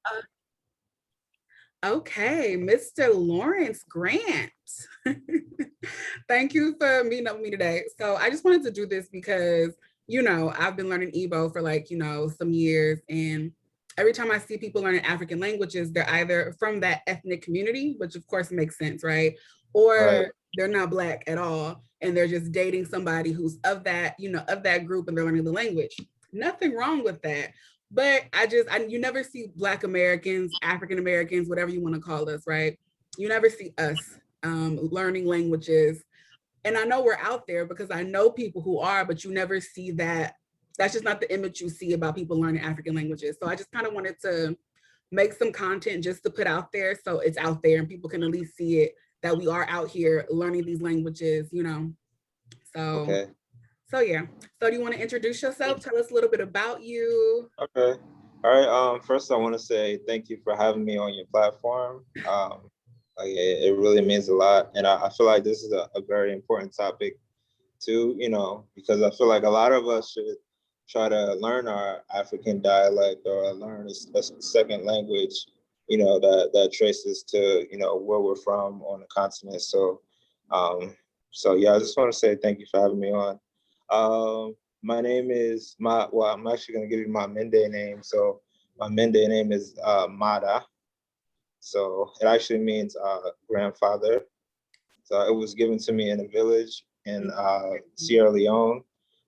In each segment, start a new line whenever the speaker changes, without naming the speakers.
Uh, okay, Mr. Lawrence Grant. Thank you for meeting up with me today. So I just wanted to do this because, I've been learning Igbo for like, some years. And every time I see people learning African languages, they're either from that ethnic community, which of course makes sense, right?
Right.
Or they're not Black at all. And they're just dating somebody who's of that, of that group and they're learning the language. Nothing wrong with that. But you never see Black Americans, African Americans, whatever you want to call us, right? You never see us learning languages. And I know we're out there because I know people who are, but you never see that. That's just not the image you see about people learning African languages. So I just kind of wanted to make some content just to put out there so it's out there and people can at least see it that we are out here learning these languages. So
Okay.
so yeah. So do you want to introduce yourself? Tell us a little bit about you.
Okay. All right. First, I want to say thank you for having me on your platform. Like it really means a lot, and I feel like this is a very important topic too. Because I feel like a lot of us should try to learn our African dialect or learn a second language. That traces to where we're from on the continent. Um, so yeah, I just want to say thank you for having me on. My name is well, I'm actually gonna give you my Mende name. So my Mende name is Maada. So it actually means grandfather. So it was given to me in a village in Sierra Leone,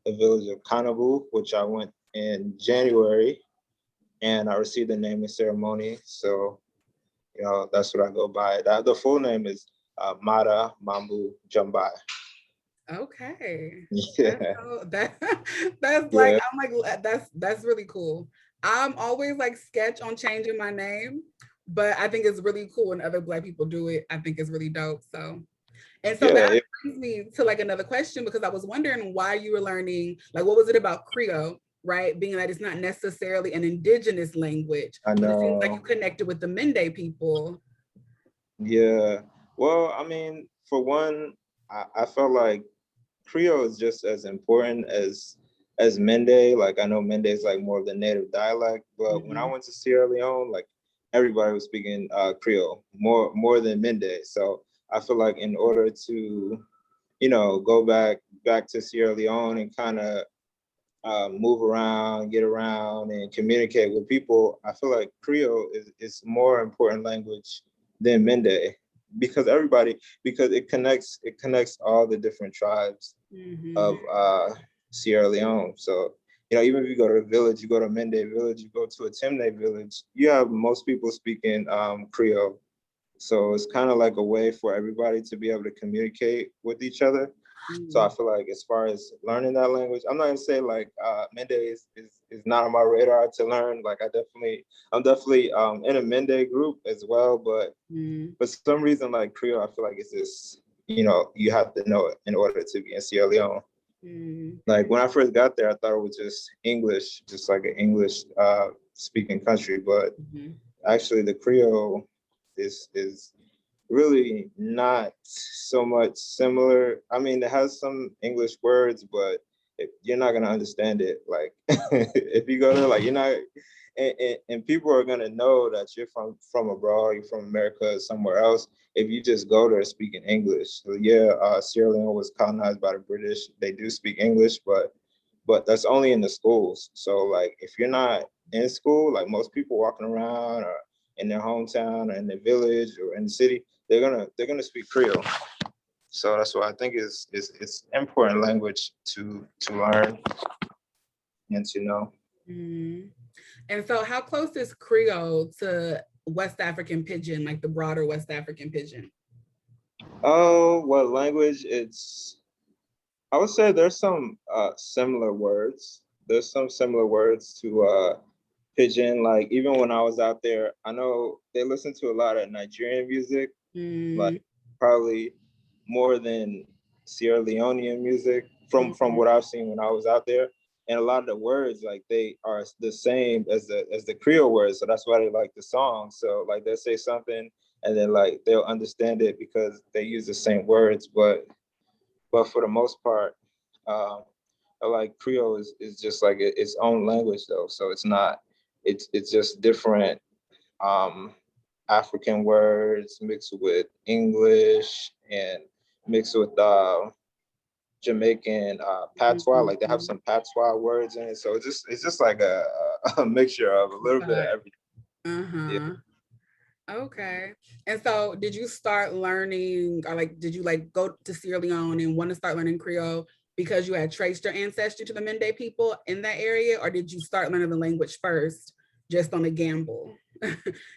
the village of Kanabu, which I went in January, and I received the naming ceremony. So that's what I go by. The full name is Mada Mambu Jambai.
Okay. That's
Yeah,
so that that's like
yeah,
I'm like that's really cool. I'm always like sketch on changing my name, but I think it's really cool when other Black people do it. I think it's really dope. So that
yeah.
brings me to like another question because I was wondering why you were learning, like what was it about Krio, right? Being that it's not necessarily an indigenous language,
I
but it seems like you
know.
connected with the Mende people.
Yeah. Well, I mean, for one, I felt like Creole is just as important as Mende. Like I know Mende is like more of the native dialect, but when I
Mhm.
went to Sierra Leone, like everybody was speaking Creole more than Mende. So I feel like in order to go back to Sierra Leone and kind of move around, get around, and communicate with people, I feel like Creole is more important language than Mende because it connects all the different tribes
Mhm.
of Sierra Leone. So even if you go to a village, you go to Mende village, you go to a Timne village, you have most people speaking Creole. So it's kind of like a way for everybody to be able to communicate with each other. So I
Mhm.
feel like as far as learning that language, I'm not gonna say like Mende is not on my radar to learn. Like I'm definitely in a Mende group as well, but
Mhm.
for some reason like Creole, I feel like it's just you have to know it in order to be in Sierra Leone.
Mhm.
Like when I first got there, I thought it was just English, just like an English speaking country, but
Mhm.
actually the Creole is really not so much similar. I mean, it has some English words, but you're not gonna understand it. Like if you go to like you're not, and people are gonna know that you're from abroad, you're from America, somewhere else. If you just go there speaking English, so yeah, Sierra Leone was colonized by the British. They do speak English, but that's only in the schools. So like if you're not in school, like most people walking around or in their hometown or in their village or in the city, they're gonna speak Creole. So that's why I think is it's important language to learn and to know.
Mhm. And so, how close is Creole to West African Pidgin, like the broader West African Pidgin?
Oh, what language? I would say there's some similar words. There's some similar words to Pidgin. Like even when I was out there, I know they listen to a lot of Nigerian music,
Mm-hmm.
like probably more than Sierra Leonean music from
Mm-hmm.
what I've seen when I was out there. And a lot of the words like they are the same as the Creole words, so that's why they like the song. So like they'll say something and then like they'll understand it because they use the same words, but for the most part, um, like Creole is just like its own language though. So it's not it's just different um, African words mixed with English and mixed with Jamaican patois. Like they have
Mhm.
some patois words in it, so it's just like a mixture of a little bit of
But,
everything. Yeah.
uh-huh. Okay. And so did you start learning or like did you like go to Sierra Leone and want to start learning Creole because you had traced your ancestry to the Mende people in that area, or did you start learning the language first just on a gamble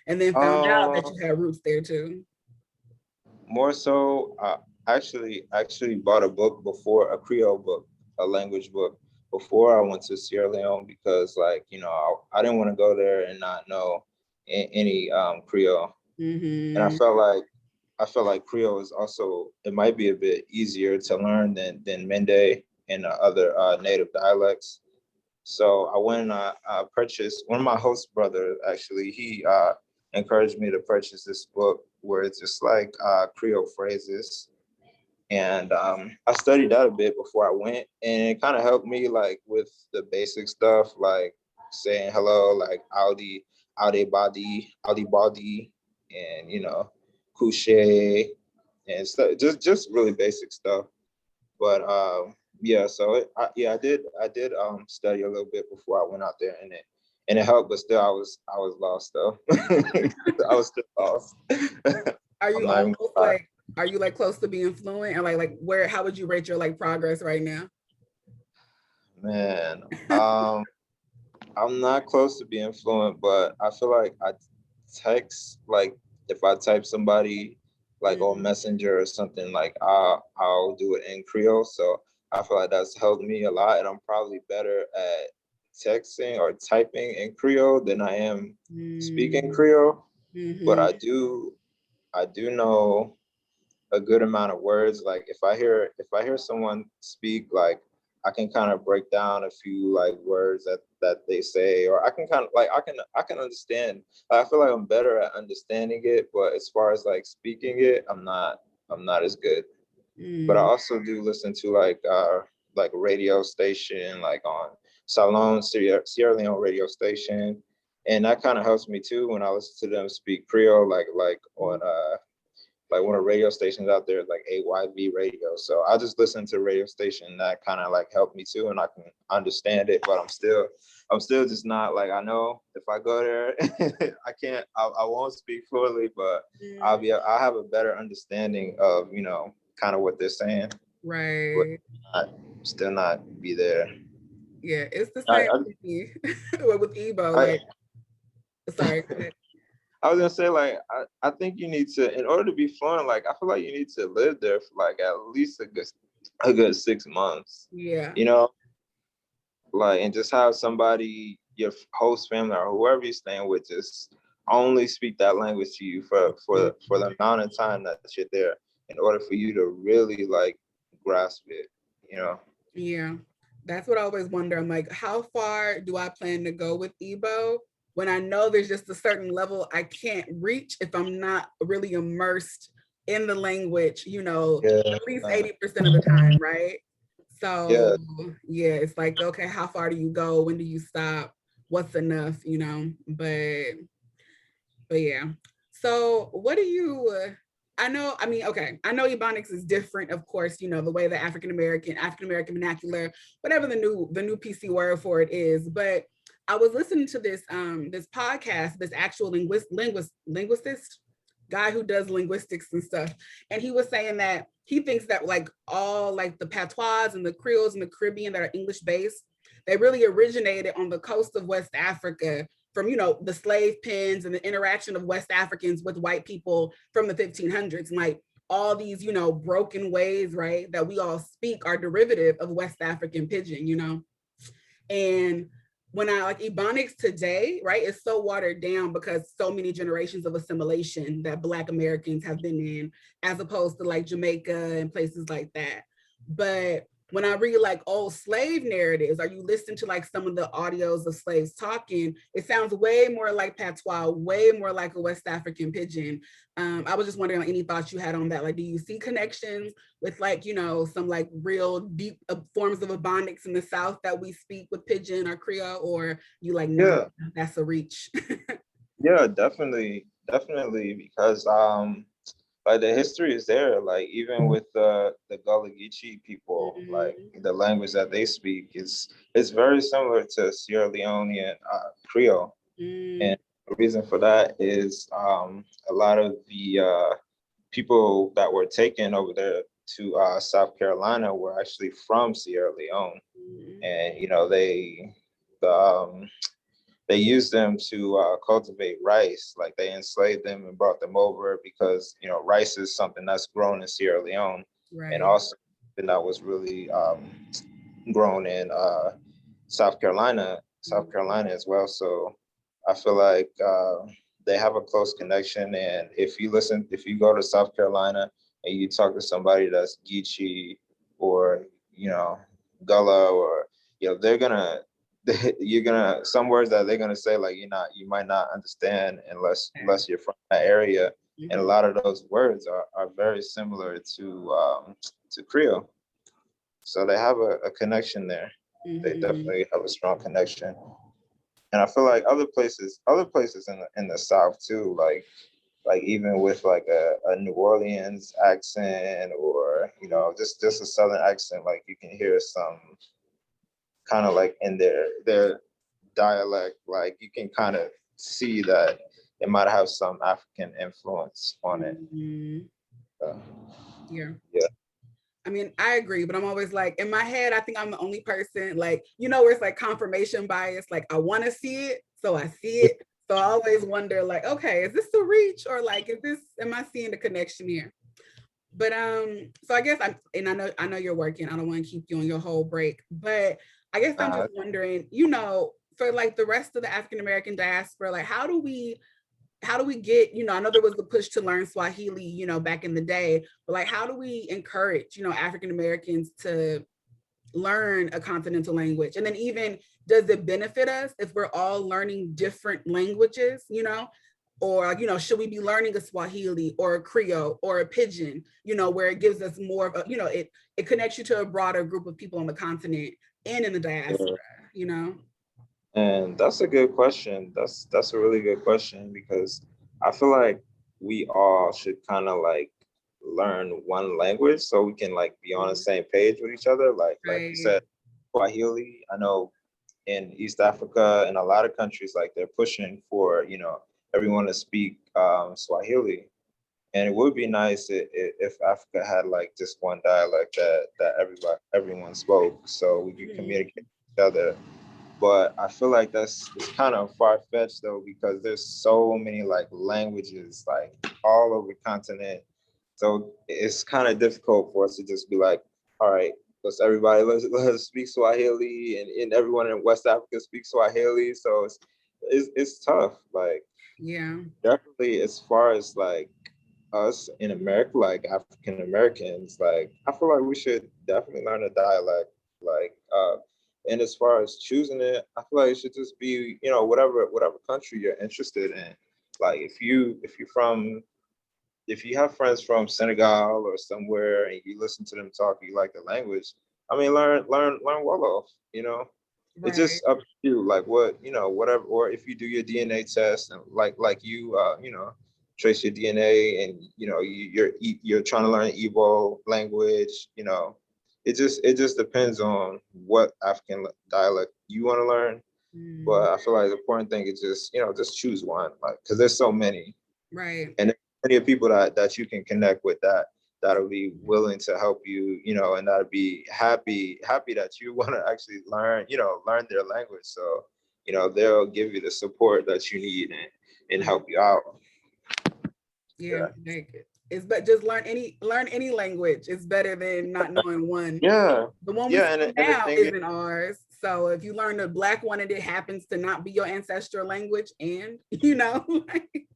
and then found out that
Um,
you had roots there too?
More so, actually bought a book before, a Creole book, a language book before I went to Sierra Leone because, like, I didn't want to go there and not know any Creole, and
Mm-hmm.
I felt like Creole is also, it might be a bit easier to learn than Mende and other native dialects. So I went and I purchased, one of my host brothers, actually, he encouraged me to purchase this book where it's just like Creole phrases. And I studied that a bit before I went, and it kind of helped me like with the basic stuff, like saying hello, like Audi body, and couche, and stuff, just really basic stuff. But yeah, so I did study a little bit before I went out there, and it helped, but still I was lost though. I was still lost.
Are
I'm
you
not even
almost
gonna lie.
like are you like close to being fluent and like where how would you rate your like progress right now?
Man, I'm not close to being fluent, but I feel like I text, like if I type somebody like on
Mhm.
Messenger or something, like I'll do it in Creole. So I feel like that's helped me a lot, and I'm probably better at texting or typing in Creole than I am speaking
Mm.
Creole. But
Mhm.
I do know a good amount of words. Like if I hear someone speak, like I can kind of break down a few like words that they say, or I can kind of like I can understand. I feel like I'm better at understanding it, but as far as like speaking it, I'm not as good. But I
Mm.
also do listen to like radio station, like on Sierra Leone radio station. And that kind of helps me too when I listen to them speak Creole, like on like one of the radio stations out there, like AYV radio. So I just listen to radio station that kind of like helped me too, and I can understand it. But I'm still just not like, I know if I go there, I won't speak fluently, but
Mm.
I'll have a better understanding of kind of what they're saying, but
Right.
not, still not be there.
Yeah, it's the
I
same with me. With Ebo,
I,
like, sorry. Go ahead.
I was gonna say, like, I think you need to, in order to be fluent, like I feel like you need to live there for like at least a good 6 months,
Yeah.
you know, like, and just have somebody, your host family or whoever you're staying with, just only speak that language to you for the amount of time that you're there, in order for you to really like grasp it, you know.
Yeah, that's what I always wonder. I'm like, how far do I plan to go with Ebo when I know there's just a certain level I can't reach if I'm not really immersed in the language,
Yeah,
at least 80% of the time, right?
yeah,
So, yeah, it's like, okay, how far do you go? When do you stop? What's enough, But yeah. So what do you I know, I mean, okay, I know Ebonics is different, of course, the way the African American vernacular, whatever the new PC word for it is. But I was listening to this podcast, this actual linguist guy who does linguistics and stuff. And he was saying that he thinks that like all like the patois and the Creoles and the Caribbean that are English based, they really originated on the coast of West Africa from the slave pens and the interaction of West Africans with white people from the 1500s. And like all these broken ways, right, that we all speak are derivative of West African pidgin. And when I like Ebonics today, right, it's so watered down because so many generations of assimilation that Black Americans have been in, as opposed to like Jamaica and places like that. But when I read like old slave narratives, or you listen to like some of the audios of slaves talking, it sounds way more like patois, way more like a West African pidgin. I was just wondering like, any thoughts you had on that. Like, do you see connections with like some like real deep forms of ebonics in the South that we speak with pidgin or Creole, or you like, nah,
yeah.
that's a reach?
Yeah, definitely, because like the history is there. Like even with the Gullah Geechee people, like
Mm-hmm.
the language that they speak is very similar to Sierra Leonean Creole,
Mm,
and the reason for that is a lot of the people that were taken over there to South Carolina were actually from Sierra Leone,
mm,
and the they used them to cultivate rice. Like they enslaved them and brought them over because rice is something that's grown in Sierra Leone, and
right.
also that was really grown in South
Mm,
Carolina as well. So I feel like they have a close connection. And if you go to South Carolina and you talk to somebody that's Geechee or Gullah, or they're gonna you're gonna some words that they're gonna say, like you might not understand unless you're from that area. And a
mhm,
lot of those words are very similar to Creole. So they have a connection there. They
mhm.
definitely have a strong connection. And I feel like other places in the South too, like even with like a New Orleans accent, or just a Southern accent, like you can hear some kind of like in their dialect, like you can kind of see that it might have some African influence on it.
Mhm.
Uh,
Yeah.
yeah.
I mean, I agree, but I'm always like, in my head, I think I'm the only person, like, where it's like confirmation bias. Like, I want to see it, so I see it. So I always wonder, like, okay, is this the reach, or like, am I seeing the connection here? But so I guess and I know you're working. I don't want to keep you on your whole break, but I guess I'm
Uh,
just wondering, for like the rest of the African American diaspora, like how do we get, I know there was a push to learn Swahili, back in the day, but like how do we encourage, African Americans to learn a continental language? And then even, does it benefit us if we're all learning different languages, or like, should we be learning a Swahili or a Krio or a Pidgin, where it gives us more of a, it connects you to a broader group of people on the continent and in the diaspora, you know?
and that's a good question. That's a really good question, because I feel like we all should kind of like learn one language so we can like be on the
Mhm.
same page with each other. Like you
Right.
said, Swahili. I know in East Africa and a lot of countries, like they're pushing for everyone to speak Swahili. And it would be nice if Africa had like just one dialect that everyone spoke, so we could
Mhm.
communicate with each other. But I feel like that's it's kind of far fetched though, because there's so many like languages like all over the continent. So it's kind of difficult for us to just be like, all right, let's speak Swahili, and everyone in West Africa speaks Swahili. So it's tough. Like
Yeah.
definitely as far as like us in America, like African Americans, like I feel like we should definitely learn a dialect. Like, and as far as choosing it, I feel like it should just be whatever country you're interested in. Like if you have friends from Senegal or somewhere and you listen to them talk, you like the language. I mean, learn Wolof. It's
Right.
just up to you. Like whatever. Or if you do your DNA test and like you trace your DNA, and you're trying to learn Igbo language. It just depends on what African dialect you want to learn.
Mm.
But I feel like the important thing is just choose one, like because there's so many,
Right.
and there's plenty of people that you can connect with that'll be willing to help you, and that'll be happy that you want to actually learn their language. So they'll give you the support that you need and
Right.
help you out.
Yeah.
Yeah.
Like, it's but just learn any language. It's better than not knowing one.
Yeah.
The one we
Yeah.
speak
And the
now
thing is,
isn't ours. So if you learn the Black one and it happens to not be your ancestral language, and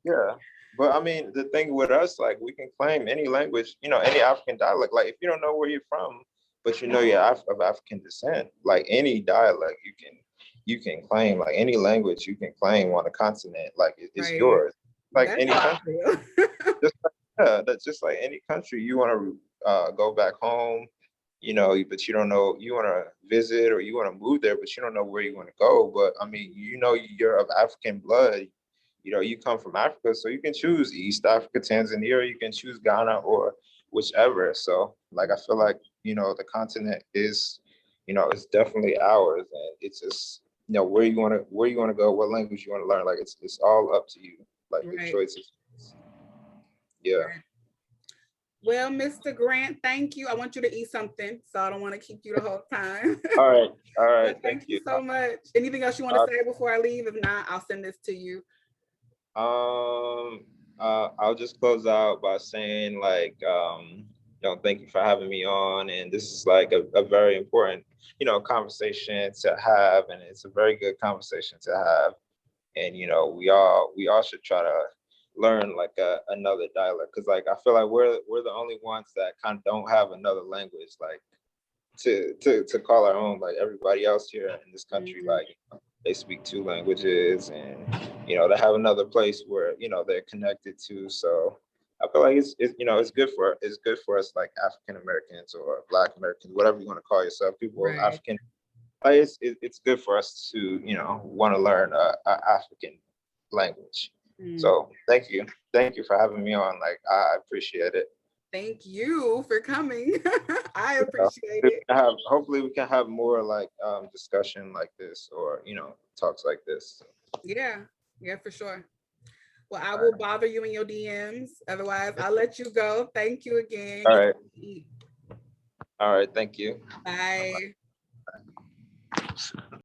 yeah. But I mean, the thing with us, like we can claim any language, any African dialect. Like if you don't know where you're from, but you're of African descent, like any dialect you can claim, like any language you can claim on the continent, like it's
right.
yours. Like
That's
any
how I
country,
feel.
just like, yeah, that's just like any country. You want to go back home, but you don't know, you want to visit or you want to move there, but you don't know where you want to go. But I mean, you're of African blood. you come from Africa, so you can choose East Africa, Tanzania, or you can choose Ghana or whichever. So like I feel like, the continent is, it's definitely ours, and it's just, where you want to go, what language you want to learn. Like it's all up to you. Like the
Right.
choice is, yeah.
Right. Well, Mr. Grant, thank you. I want you to eat something, so I don't want to keep you the whole time.
All right,
But
thank
thank you
you.
so much. Anything else you want to say before I leave? If not, I'll send this to you.
Um, I'll just close out by saying, like, thank you for having me on. And this is like a very important, conversation to have, and it's a very good conversation to have. And we all should try to learn like another dialect, because like I feel like we're the only ones that kind of don't have another language, like to call our own. Like everybody else here in this country,
Mhm.
like they speak two languages, and they have another place where they're connected to. So I feel like it's good for us, like African Americans or Black Americans, whatever you want to call yourself, people of
Right.
African. Like it's good for us to want to learn a African language.
Mm.
So thank you for having me on. Like I appreciate it.
Thank you for coming. I appreciate it.
Hopefully we can have more like discussion like this, or talks like this.
Yeah. Yeah, for sure. Well, I
All
will
right.
bother you in your DMs. Otherwise, I'll let you go. Thank you again.
All
You
right.
can eat.
All right. Thank you.
Bye.